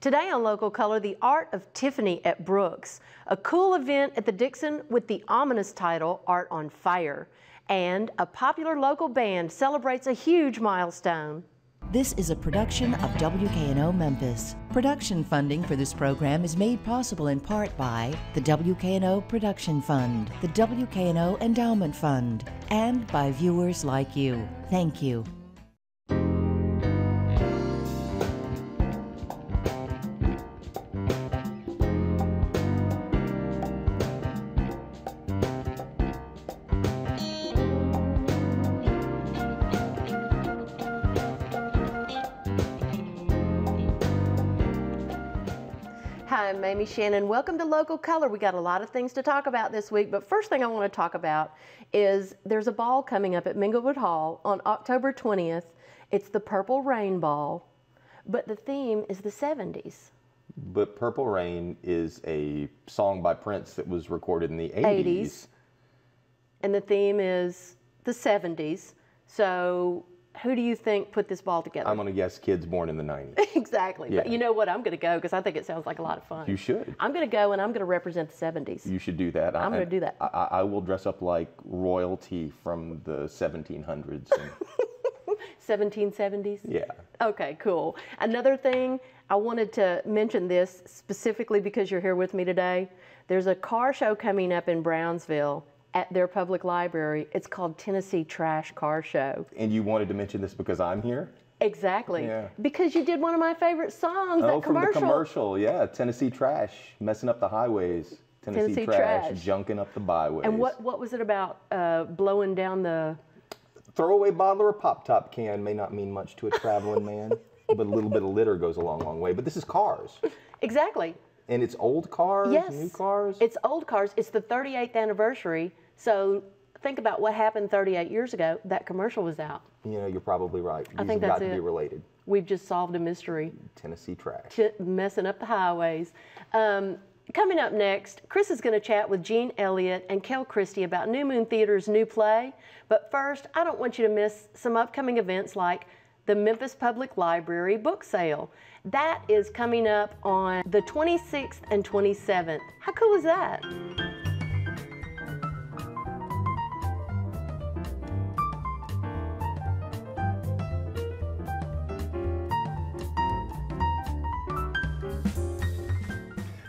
Today on Local Color, the art of Tiffany at Brooks, a cool event at the Dixon with the ominous title, Art on Fire, and a popular local band celebrates a huge milestone. This is a production of WKNO Memphis. Production funding for this program is made possible in part by the WKNO Production Fund, the WKNO Endowment Fund, and by viewers like you. Thank you. Hi, I'm Mamie Shannon. Welcome to Local Color. We got a lot of things to talk about this week, but first thing I want to talk about is there's a ball coming up at Minglewood Hall on October 20th. It's the Purple Rain Ball, but the theme is the 70s. But Purple Rain is a song by Prince that was recorded in the 80s. And the theme is the 70s. So who do you think put this ball together? I'm going to guess kids born in the 90s. Exactly. Yeah. But you know what? I'm going to go because I think it sounds like a lot of fun. You should. I'm going to go and I'm going to represent the 70s. You should do that. I'm going to do that. I will dress up like royalty from the 1700s. 1770s? Yeah. Okay, cool. Another thing, I wanted to mention this specifically because you're here with me today. There's a car show coming up in Brownsville at their public library. It's called Tennessee Trash Car Show. And you wanted to mention this because I'm here? Exactly. Yeah. Because you did one of my favorite songs, Oh, that commercial. from the commercial, yeah. Tennessee Trash, messing up the highways. Tennessee Trash, junking up the byways. And what was it about blowing down the... Throwaway bottle or pop-top can may not mean much to a traveling man, but a little bit of litter goes a long, long way. But this is cars. Exactly. And it's old cars, yes. New cars? It's old cars. It's the 38th anniversary. So think about what happened 38 years ago. That commercial was out. You know, you're probably right. I think have that's got to it. be related. We've just solved a mystery. Tennessee Trash. Messing up the highways. Coming up next, Chris is going to chat with Gene Elliott and Kel Christie about New Moon Theater's new play. But first, I don't want you to miss some upcoming events like the Memphis Public Library book sale. That is coming up on the 26th and 27th. How cool is that?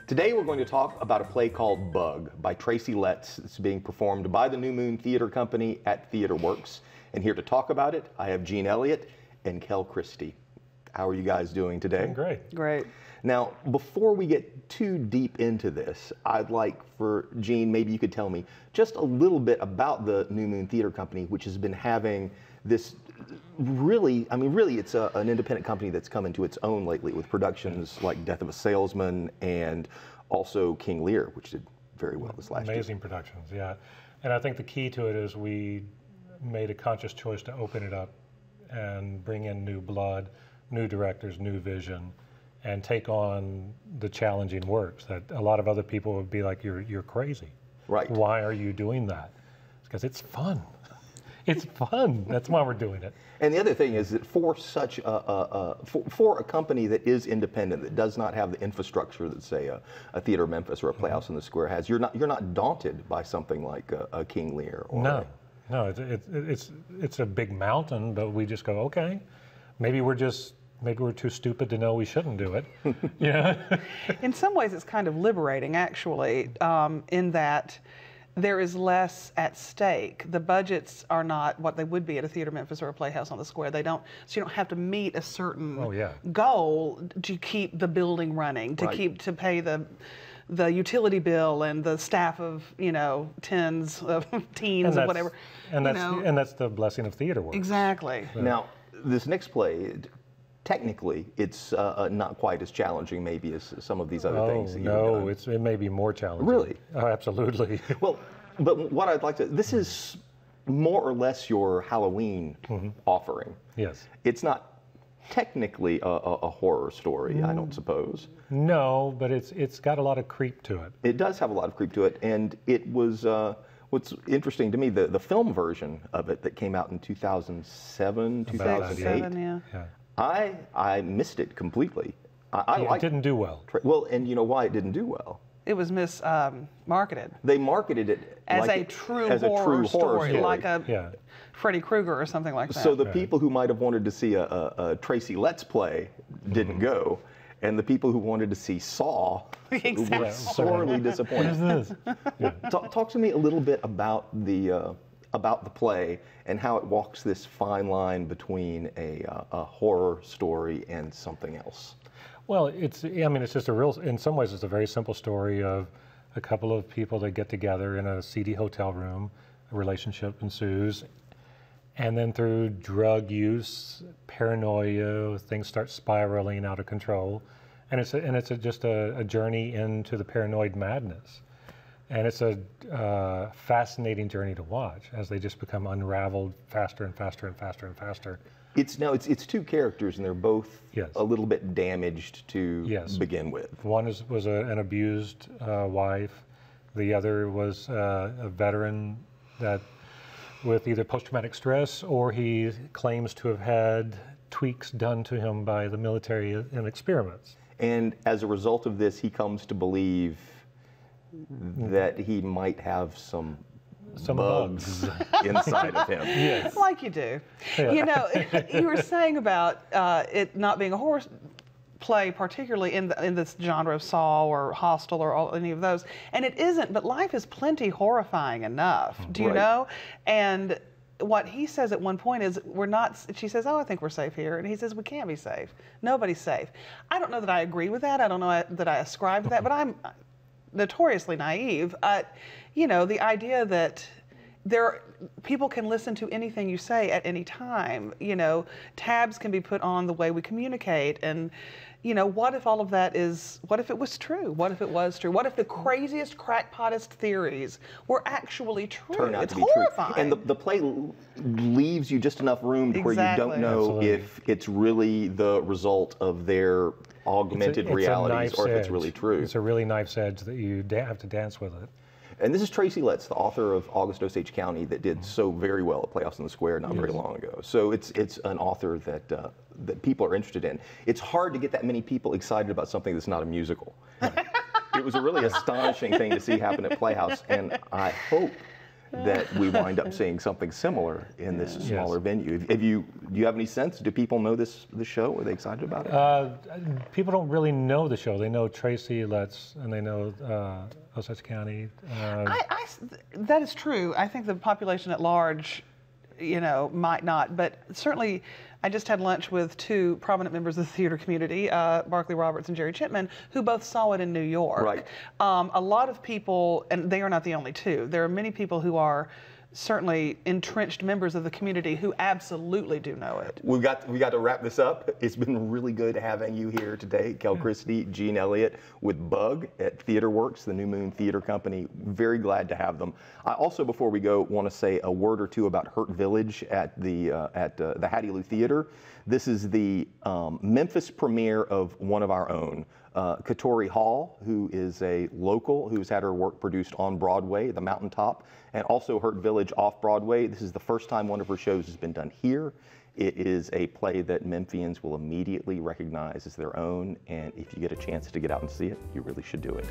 Today we're going to talk about a play called Bug by Tracy Letts. It's being performed by the New Moon Theater Company at Theater Works. And here to talk about it, I have Gene Elliott and Kel Christie. How are you guys doing today? Doing great. Great. Now, before we get too deep into this, I'd like for Gene, maybe you could tell me just a little bit about the New Moon Theater Company, which has been having this really, it's an independent company that's come into its own lately with productions like Death of a Salesman and also King Lear, which did very well this last year. Amazing productions, yeah. And I think the key to it is we made a conscious choice to open it up and bring in new blood, new directors, new vision, and take on the challenging works that a lot of other people would be like, you're crazy. Right. Why are you doing that? Because it's fun. It's fun. That's why we're doing it. And the other thing is that for such for a company that is independent, that does not have the infrastructure that say a Theater Memphis or a Playhouse in the Square has, you're not daunted by something like a King Lear. Or No, it's a big mountain, but we just go, okay, maybe we're too stupid to know we shouldn't do it. Yeah. In some ways, it's kind of liberating, actually, in that there is less at stake. The budgets are not what they would be at a Theater Memphis or a Playhouse on the Square. So you don't have to meet a certain goal to keep the building running, to pay the utility bill and the staff of teens of whatever. And that's the blessing of theater work. Exactly. So. Now, this next play, technically, it's not quite as challenging maybe as some of these other things that you've done. It may be more challenging. Really? Oh, absolutely. Well, but what I'd like to, this is more or less your Halloween offering. Yes. It's not technically a horror story, I don't suppose. No, but it's got a lot of creep to it. It does have a lot of creep to it, and it was, what's interesting to me, the film version of it that came out in 2007, 2008, yeah. I missed it completely. I It like didn't do well. Well, and you know why it didn't do well? It was marketed They marketed it as like a it- true as a horror true story, story. like a Yeah. Freddy Krueger or something like that. So the people who might have wanted to see a Tracy Letts play didn't go, and the people who wanted to see Saw Exactly. were sorely What disappointed. is this? Yeah. Talk to me a little bit about the play and how it walks this fine line between a horror story and something else. Well, it's just in some ways, it's a very simple story of a couple of people that get together in a seedy hotel room, a relationship ensues, and then through drug use, paranoia, things start spiraling out of control, and it's just a journey into the paranoid madness, and it's a fascinating journey to watch as they just become unraveled faster and faster and faster and faster. It's two characters, and they're both Yes. a little bit damaged to Yes. begin with. One was an abused wife. The other was a veteran that with either post-traumatic stress, or he claims to have had tweaks done to him by the military in experiments. And as a result of this, he comes to believe that he might have some bugs inside of him. Yes. Like you do. Yeah. You know, you were saying about it not being a horror play, particularly in this genre of Saw or Hostel or any of those, and it isn't. But life is plenty horrifying enough. Do you Right. know? And what he says at one point is, "We're not." She says, "Oh, I think we're safe here," and he says, "We can't be safe. Nobody's safe." I don't know that I agree with that. I don't know that I ascribe to that, but I'm notoriously naive. You know, the idea that people can listen to anything you say at any time. You know, tabs can be put on the way we communicate, and you know, what if all of that what if it was true? What if it was true? What if the craziest, crackpottest theories were actually true? Turn out It's to be horrifying. true. And the play leaves you just enough room to where you Exactly. don't know Absolutely. if it's really the result of their augmented It's a realities or if knife's it's really edge. true. It's a really knife's edge that you have to dance with it. And this is Tracy Letts, the author of August Osage County, that did so very well at Playhouse on the Square not very long ago. So it's an author that people are interested in. It's hard to get that many people excited about something that's not a musical. It was a really astonishing thing to see happen at Playhouse, and I hope that we wind up seeing something similar in this smaller venue. Do you have any sense? Do people know this show? Are they excited about it? People don't really know the show. They know Tracy Letts and they know Osage County. That is true. I think the population at large, you know, might not, but certainly I just had lunch with two prominent members of the theater community, Barclay Roberts and Jerry Chipman, who both saw it in New York. Right. A lot of people, and they are not the only two, there are many people who are certainly entrenched members of the community who absolutely do know it. We got to wrap this up. It's been really good having you here today, Kel Christie, Gene Elliott with Bug at TheaterWorks, the New Moon Theater Company. Very glad to have them. I also, before we go, want to say a word or two about Hurt Village at the Hattie Lou Theater. This is the Memphis premiere of one of our own. Katori Hall, who is a local who's had her work produced on Broadway, The Mountaintop, and also Hurt Village off Broadway. This is the first time one of her shows has been done here. It is a play that Memphians will immediately recognize as their own, and if you get a chance to get out and see it, you really should do it.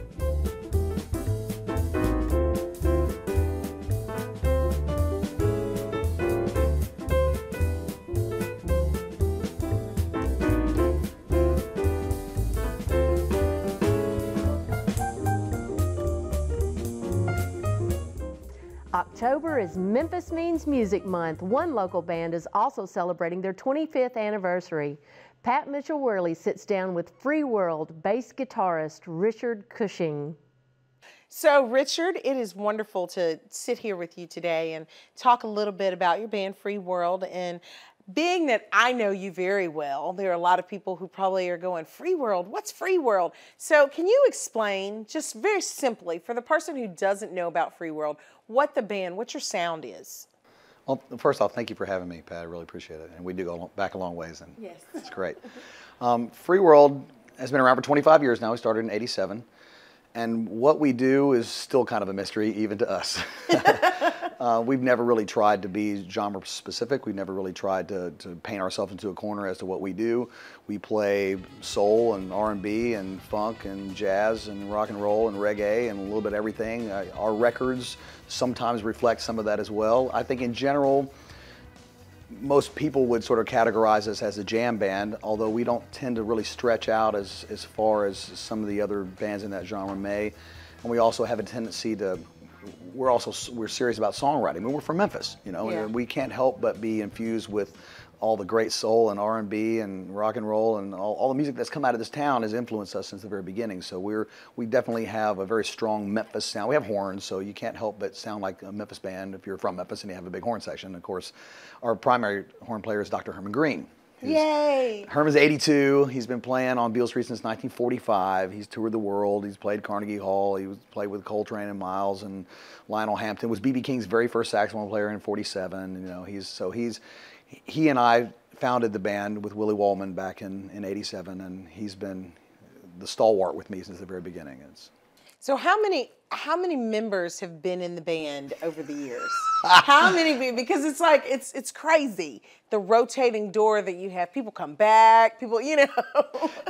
October is Memphis Means Music Month. One local band is also celebrating their 25th anniversary. Pat Mitchell-Worley sits down with Free World bass guitarist Richard Cushing. So, Richard, it is wonderful to sit here with you today and talk a little bit about your band, Free World. And being that I know you very well, there are a lot of people who probably are going, Free World, what's Free World? So can you explain, just very simply, for the person who doesn't know about Free World, what the band, what your sound is? Well, first off, thank you for having me, Pat. I really appreciate it. And we do go back a long ways, and Yes. it's great. Free World has been around for 25 years now. We started in '87. And what we do is still kind of a mystery, even to us. We've never really tried to be genre specific. We've never really tried to paint ourselves into a corner as to what we do. We play soul and R&B and funk and jazz and rock and roll and reggae and a little bit of everything. Our records sometimes reflect some of that as well. I think in general, most people would sort of categorize us as a jam band, although we don't tend to really stretch out as far as some of the other bands in that genre may. And we also have a tendency to, we're serious about songwriting. I mean, we're from Memphis, you know, and we can't help but be infused with all the great soul and R&B and rock and roll, and all the music that's come out of this town has influenced us since the very beginning. So we definitely have a very strong Memphis sound. We have horns, so you can't help but sound like a Memphis band if you're from Memphis and you have a big horn section. Of course, our primary horn player is Dr. Herman Green. Yay! Herman's 82. He's been playing on Beale Street since 1945. He's toured the world. He's played Carnegie Hall. He played with Coltrane and Miles and Lionel Hampton. Was B.B. King's very first saxophone player in '47. You know, he and I founded the band with Willie Waldman back in '87, and he's been the stalwart with me since the very beginning. So how many members have been in the band over the years? How many? Because it's like it's crazy, the rotating door that you have. People come back. People, you know.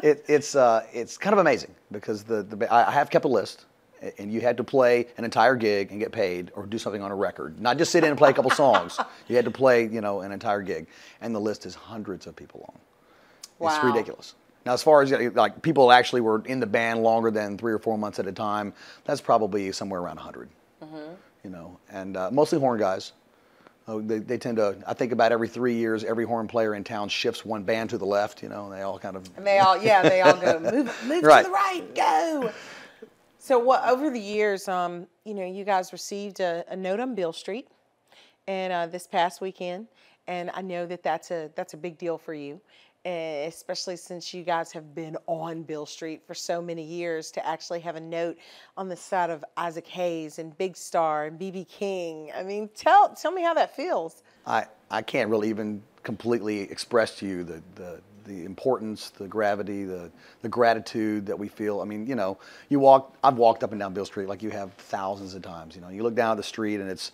It's kind of amazing because I have kept a list, and you had to play an entire gig and get paid, or do something on a record, not just sit in and play a couple songs. You had to play, you know, an entire gig, and the list is hundreds of people long. Wow. It's ridiculous. Now, as far as like people actually were in the band longer than 3 or 4 months at a time, that's probably somewhere around 100. You know, and mostly horn guys. They tend to. I think about every 3 years, every horn player in town shifts one band to the left. You know, and they all kind of. And they all go move Right. to the right, go. So over the years, you know, you guys received a note on Beale Street, and this past weekend, and I know that's a big deal for you. Especially since you guys have been on Beale Street for so many years, to actually have a note on the side of Isaac Hayes and Big Star and B.B. King. I mean, tell me how that feels. I can't really even completely express to you the importance, the gravity, the gratitude that we feel. I mean, you know, I've walked up and down Beale Street like you have thousands of times. You know, you look down the street and it's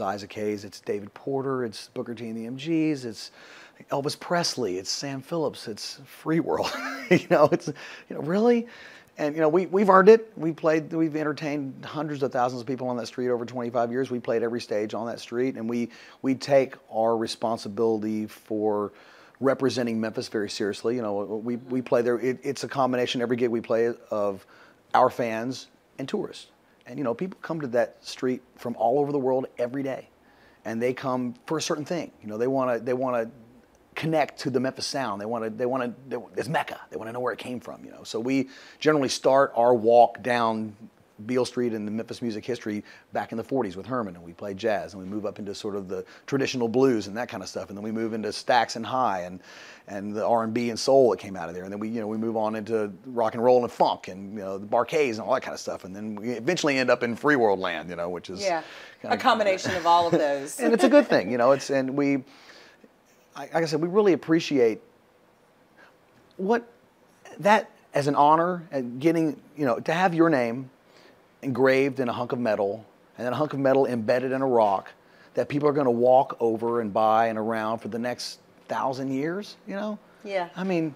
Isaac Hayes, it's David Porter, it's Booker T and the MGs, it's Elvis Presley, it's Sam Phillips, it's Free World. You know, really. And you know, we've earned it. We've entertained hundreds of thousands of people on that street over 25 years. We played every stage on that street, and we take our responsibility for representing Memphis very seriously. You know, we play there. It's a combination every gig we play of our fans and tourists. And you know, people come to that street from all over the world every day, and they come for a certain thing. You know, they want to connect to the Memphis sound. It's Mecca. They want to know where it came from. You know, so we generally start our walk down Beale Street in the Memphis music history back in the 40s with Herman, and we play jazz, and we move up into sort of the traditional blues and that kind of stuff, and then we move into Stax and High and the R&B and soul that came out of there, and then we move on into rock and roll and funk and you know the Bar-Kays and all that kind of stuff, and then we eventually end up in Free World land, you know, which is a combination of all of those. And it's a good thing, you know. Like I said, we really appreciate that as an honor, and getting, you know, to have your name engraved in a hunk of metal, and then a hunk of metal embedded in a rock that people are going to walk over and by and around for the next 1,000 years, you know? Yeah. I mean,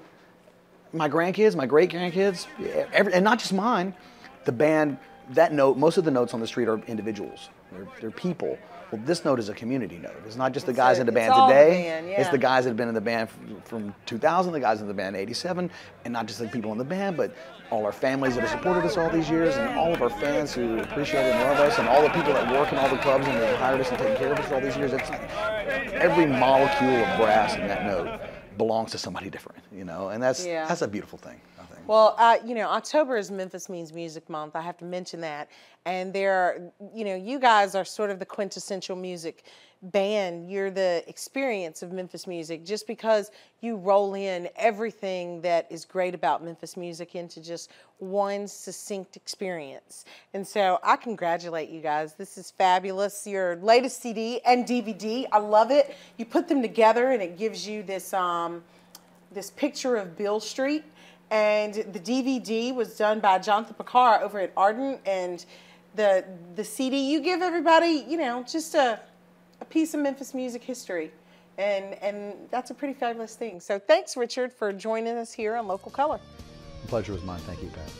my grandkids, my great-grandkids, and not just mine, the band, that note, most of the notes on the street are individuals. They're people. Well, this note is a community note. It's not just the guys in the band today. It's the guys that have been in the band from 2000, the guys in the band 87, and not just the people in the band, but all our families that have supported us all these years, and all of our fans who appreciate and love us, and all the people that work in all the clubs and have hired us and taken care of us all these years. It's every molecule of brass in that note belongs to somebody different, you know, and that's a beautiful thing, I think. Well, you know, October is Memphis Means Music Month. I have to mention that. And you guys are sort of the quintessential music band. You're the experience of Memphis music, just because you roll in everything that is great about Memphis music into just one succinct experience. And so I congratulate you guys. This is fabulous. Your latest CD and DVD, I love it. You put them together and it gives you this, this picture of Beale Street. And the DVD was done by Jonathan Picard over at Ardent, and the CD. You give everybody, you know, just a piece of Memphis music history. And that's a pretty fabulous thing. So thanks, Richard, for joining us here on Local Color. The pleasure was mine. Thank you, Pat.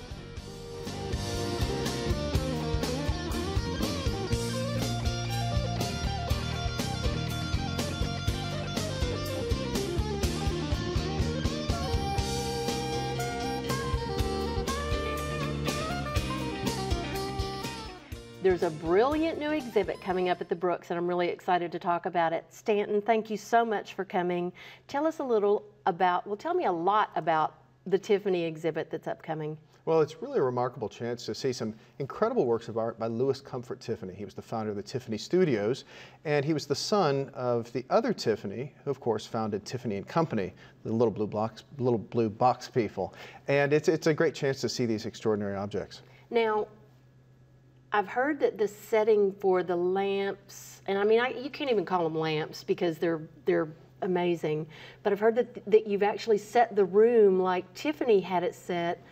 There's a brilliant new exhibit coming up at the Brooks, and I'm really excited to talk about it. Stanton, thank you so much for coming. Tell us a little about, well, tell me a lot about the Tiffany exhibit that's upcoming. Well, it's really a remarkable chance to see some incredible works of art by Louis Comfort Tiffany. He was the founder of the Tiffany Studios, and he was the son of the other Tiffany, who of course founded Tiffany and Company, the little blue box people. And it's a great chance to see these extraordinary objects. Now, I've heard that the setting for the lamps, and I mean, you can't even call them lamps because they're amazing, but I've heard that you've actually set the room like Tiffany had it set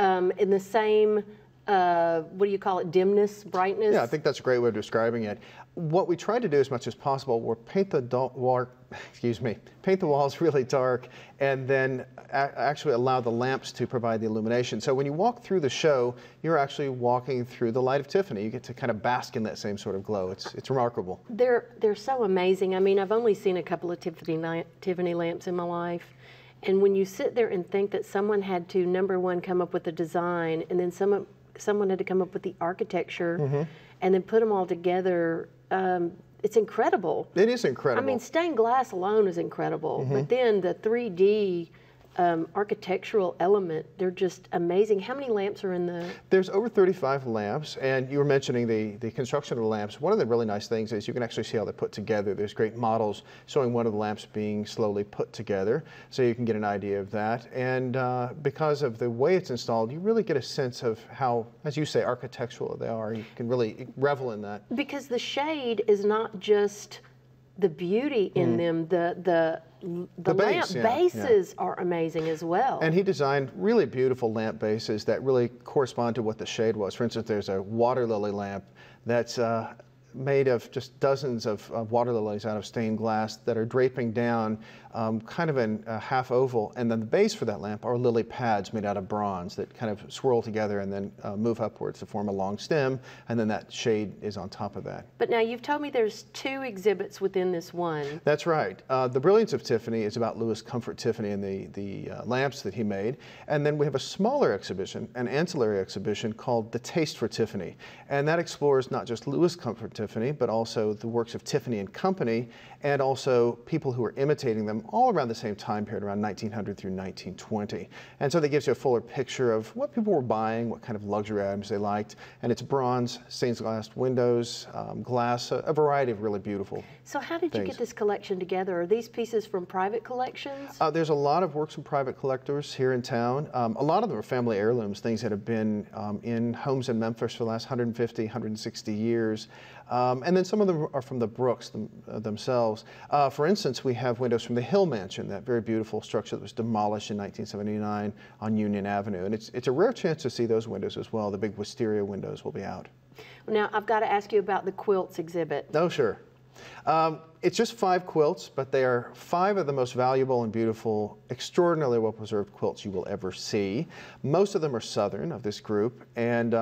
in the same, what do you call it, dimness, brightness? Yeah, I think that's a great way of describing it. What we try to do as much as possible, we'll paint the walls really dark and then actually allow the lamps to provide the illumination. So when you walk through the show, you're actually walking through the light of Tiffany. You get to kind of bask in that same sort of glow. It's remarkable. They're so amazing. I mean, I've only seen a couple of Tiffany lamps in my life. And when you sit there and think that someone had to, number one, come up with the design, and then someone had to come up with the architecture, and then put them all together, it's incredible. It is incredible. I mean, stained glass alone is incredible, but then the 3D architectural element, they're just amazing. How many lamps are in the... There's over 35 lamps, and you were mentioning the construction of the lamps. One of the really nice things is you can actually see how they're put together. There's great models showing one of the lamps being slowly put together, so you can get an idea of that. And because of the way it's installed, you really get a sense of how, as you say, architectural they are. You can really revel in that. Because the shade is not just the beauty in them, the lamp bases are amazing as well. And he designed really beautiful lamp bases that really correspond to what the shade was. For instance, there's a water lily lamp that's made of just dozens of water lilies out of stained glass that are draping down kind of in a half oval, and then the base for that lamp are lily pads made out of bronze that kind of swirl together and then move upwards to form a long stem, and then that shade is on top of that. But now you've told me there's 2 exhibits within this one. That's right. The Brilliance of Tiffany is about Louis Comfort Tiffany and the lamps that he made, and then we have a smaller exhibition, an ancillary exhibition called The Taste for Tiffany, and that explores not just Louis Comfort Tiffany, but also the works of Tiffany and Company, and also people who are imitating them all around the same time period, around 1900 through 1920. And so that gives you a fuller picture of what people were buying, what kind of luxury items they liked, and it's bronze, stained glass windows, glass, a variety of really beautiful So how did you get this collection together? Are these pieces from private collections? There's a lot of works from private collectors here in town. A lot of them are family heirlooms, things that have been in homes in Memphis for the last 150, 160 years. And then some of them are from the Brooks themselves. For instance, we have windows from the Hill Mansion, that very beautiful structure that was demolished in 1979 on Union Avenue. And it's a rare chance to see those windows as well. The big wisteria windows will be out. Now, I've got to ask you about the quilts exhibit. Oh, sure. It's just 5 quilts, but they are 5 of the most valuable and beautiful, extraordinarily well-preserved quilts you will ever see. Most of them are Southern of this group, and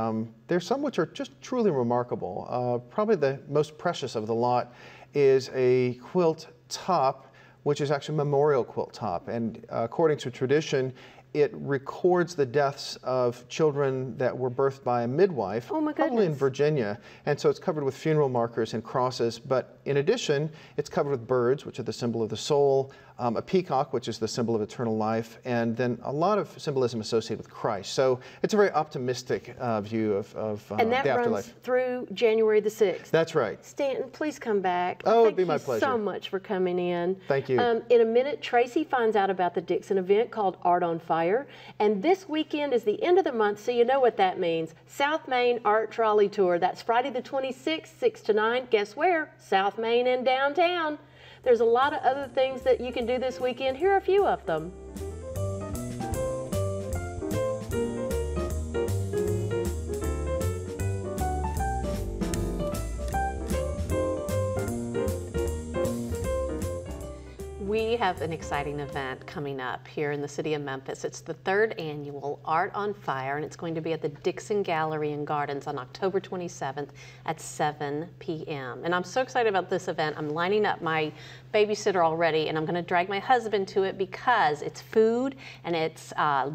there's some which are just truly remarkable. Probably the most precious of the lot is a quilt top, which is actually a memorial quilt top, and according to tradition, it records the deaths of children that were birthed by a midwife, probably in Virginia. And so it's covered with funeral markers and crosses. But in addition, it's covered with birds, which are the symbol of the soul, a peacock, which is the symbol of eternal life, and then a lot of symbolism associated with Christ. So it's a very optimistic view of the afterlife. And that runs through January the 6th. That's right. Stanton, please come back. Oh, it'd be my pleasure. Thank you so much for coming in. Thank you. In a minute, Tracy finds out about the Dixon event called Art on Fire. And this weekend is the end of the month, so you know what that means. South Main Art Trolley Tour. That's Friday the 26th, 6 to 9. Guess where? South Main and downtown. There's a lot of other things that you can do this weekend. Here are a few of them. have an exciting event coming up here in the city of Memphis. It's the 3rd annual Art on Fire, and it's going to be at the Dixon Gallery and Gardens on October 27th at 7 p.m. And I'm so excited about this event. I'm lining up my babysitter already, and I'm going to drag my husband to it because it's food and it's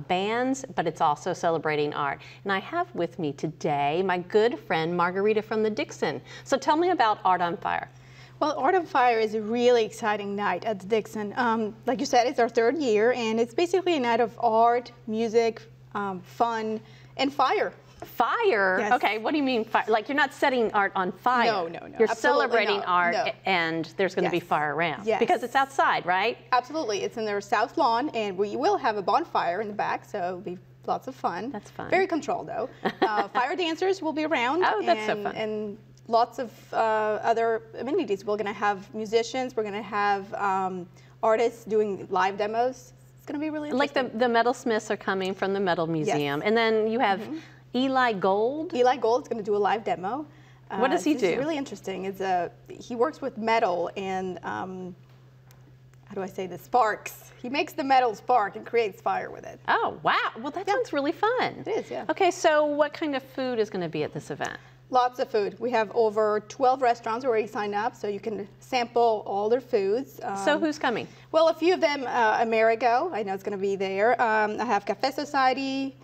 bands, but it's also celebrating art. And I have with me today my good friend Margarita from the Dixon. So tell me about Art on Fire. Well, Art on Fire is a really exciting night at the Dixon. Like you said, it's our 3rd year, and it's basically a night of art, music, fun, and fire. Fire? Yes. Okay, what do you mean fire? Like you're not setting art on fire. No. You're Absolutely celebrating not. art, No. and there's going to be Yes. fire around. Yes. Because it's outside, right? Absolutely. It's in their south lawn, and we will have a bonfire in the back, so it'll be lots of fun. That's fun. Very controlled, though. Fire dancers will be around. Oh, that's so fun. And lots of other amenities. We're going to have musicians. We're going to have artists doing live demos. It's going to be really Like interesting. the metalsmiths are coming from the Metal Museum. And then you have Eli Gold. Eli Gold is going to do a live demo. What does he It's do? really interesting. He works with metal and how do I say this? Sparks. He makes the metal spark and creates fire with it. Oh, wow. Well, that sounds really fun. It is, yeah. Okay, so what kind of food is going to be at this event? Lots of food. We have over 12 restaurants already signed up, so you can sample all their foods. So who's coming? Well, a few of them, Amerigo, I know it's going to be there. I have Cafe Society,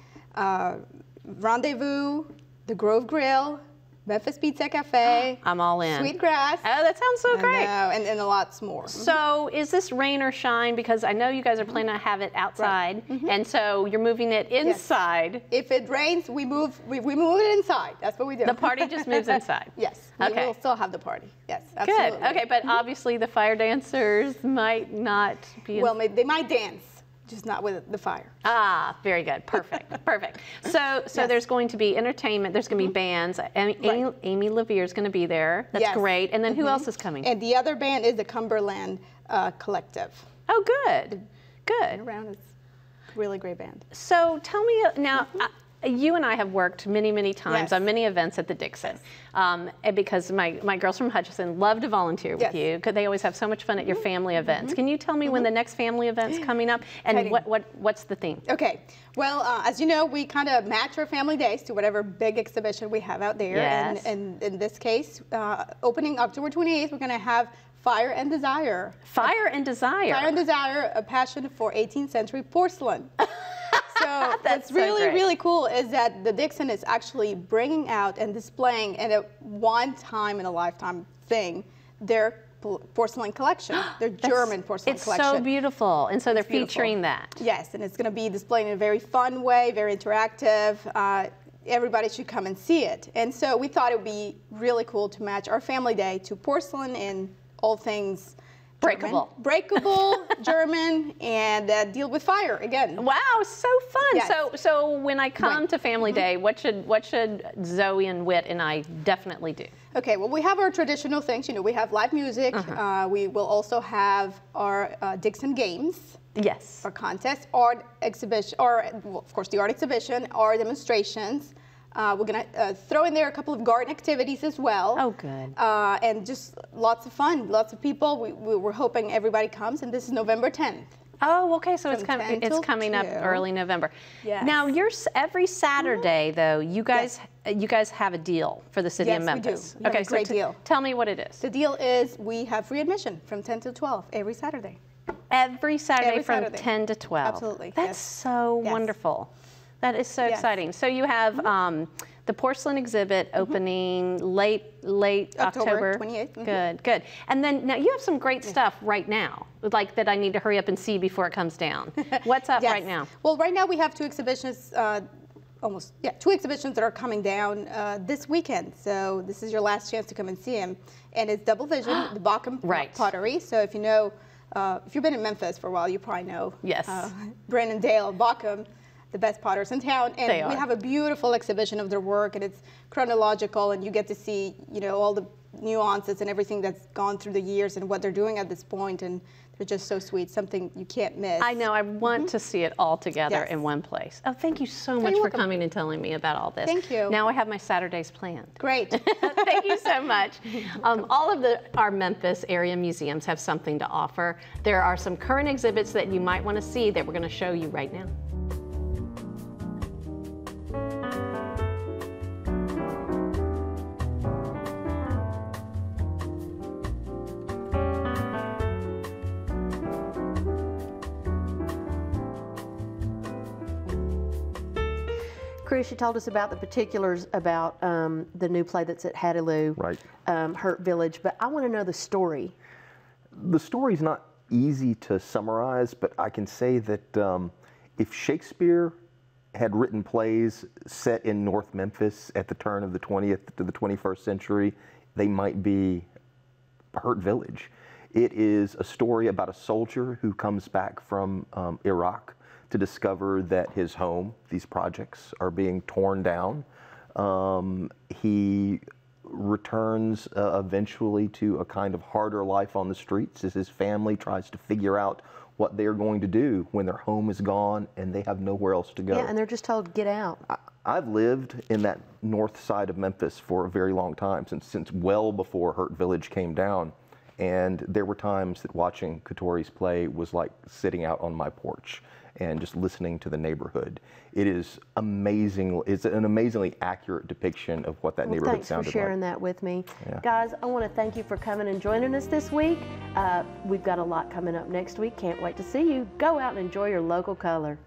Rendezvous, The Grove Grill, Memphis Pizza Cafe. I'm all in. Sweetgrass. Oh, that sounds so great. I know, and lots more. So is this rain or shine? Because I know you guys are planning to have it outside, and so you're moving it inside. If it rains, we move it inside. That's what we do. The party just moves inside. Yes. Okay. We will still have the party. Yes, absolutely. Good. Okay, but obviously the fire dancers might not be. Well, they might dance, just not with the fire. Ah, very good. Perfect. Perfect. So there's going to be entertainment. There's going to be bands. Amy Levere is going to be there. That's Yes. great. And then who else is coming? And the other band is the Cumberland Collective. Oh, good. Good. Around, it's a really great band. So tell me now. You and I have worked many, many times Yes. on many events at the Dixon, and because my girls from Hutchinson love to volunteer with Yes. you because they always have so much fun at your family events. Can you tell me when the next family event's coming up and Exciting. what's the theme? Okay. Well, as you know, we kind of match our family days to whatever big exhibition we have out there. Yes. And in this case, opening October 28th, we're going to have Fire and Desire. Fire and Desire. Fire and Desire, a passion for 18th century porcelain. So That's what's so really, great. really cool is that the Dixon is actually bringing out and displaying in a one-time-in-a-lifetime thing their porcelain collection, their German porcelain collection. It's so beautiful, and so they're beautiful. featuring that. Yes, and it's going to be displayed in a very fun way, very interactive. Everybody should come and see it. And so we thought it would be really cool to match our family day to porcelain and all things Breakable. German. Breakable, German, and deal with fire again. Wow, so fun. Yes. So when I come Right. to Family Day, what should Zoe and Whit and I definitely do? Okay, well, we have our traditional things. You know, we have live music. We will also have our Dixon Games. Yes. Our contest, art exhibition, or well, of course the art exhibition, art demonstrations. We're gonna throw in there a couple of garden activities as well. Oh, good. And just lots of fun, lots of people. We're hoping everybody comes, and this is November 10th. Oh, okay. So it's From 10 it's till coming up 2. early November. Yes. Now every Saturday though, you guys have a deal for the city Yes, of we do. Memphis. We have Okay, a great deal. Tell me what it is. The deal is we have free admission from 10 to 12 every Saturday. Every Saturday Every from Saturday. 10 to 12. Absolutely, That's yes. so Yes. wonderful. That is so Yes. exciting. So you have the porcelain exhibit opening late October October. 28th. Good, good. And then now you have some great stuff right now, like that I need to hurry up and see before it comes down. What's up Yes. right now? Well, right now we have 2 exhibitions. 2 exhibitions that are coming down this weekend. So this is your last chance to come and see them. And it's Double Vision, the Bockham Right. pottery. So if you know, if you've been in Memphis for a while, you probably know. Yes. Brandon Dale, Bockham, the best potters in town. And They we are. have a beautiful exhibition of their work, and it's chronological, and you get to see, all the nuances and everything that's gone through the years and what they're doing at this point. And They're just so sweet, something you can't miss. I know, I want to see it all together Yes. in one place. Oh, thank you so much you're for welcome. coming and telling me about all this. Thank you. Now I have my Saturdays planned. Great. Thank you so much. All of our Memphis area museums have something to offer. There are some current exhibits that you might want to see that we're going to show you right now. Chris, you told us about the particulars about the new play that's at Hattiloo, Right. Hurt Village, but I want to know the story. The story's not easy to summarize, but I can say that if Shakespeare had written plays set in North Memphis at the turn of the 20th to the 21st century, they might be Hurt Village. It is a story about a soldier who comes back from Iraq to discover that his home, these projects, are being torn down. He returns eventually to a kind of harder life on the streets as his family tries to figure out what they're going to do when their home is gone and they have nowhere else to go. Yeah, and they're just told, get out. I've lived in that north side of Memphis for a very long time, since well before Hurt Village came down. And there were times that watching Katori's play was like sitting out on my porch and just listening to the neighborhood. It is amazing. It's an amazingly accurate depiction of what that neighborhood Thanks sounded for sharing like. that with me. Yeah. Guys, I want to thank you for coming and joining us this week. We've got a lot coming up next week. Can't wait to see you. Go out and enjoy your local color.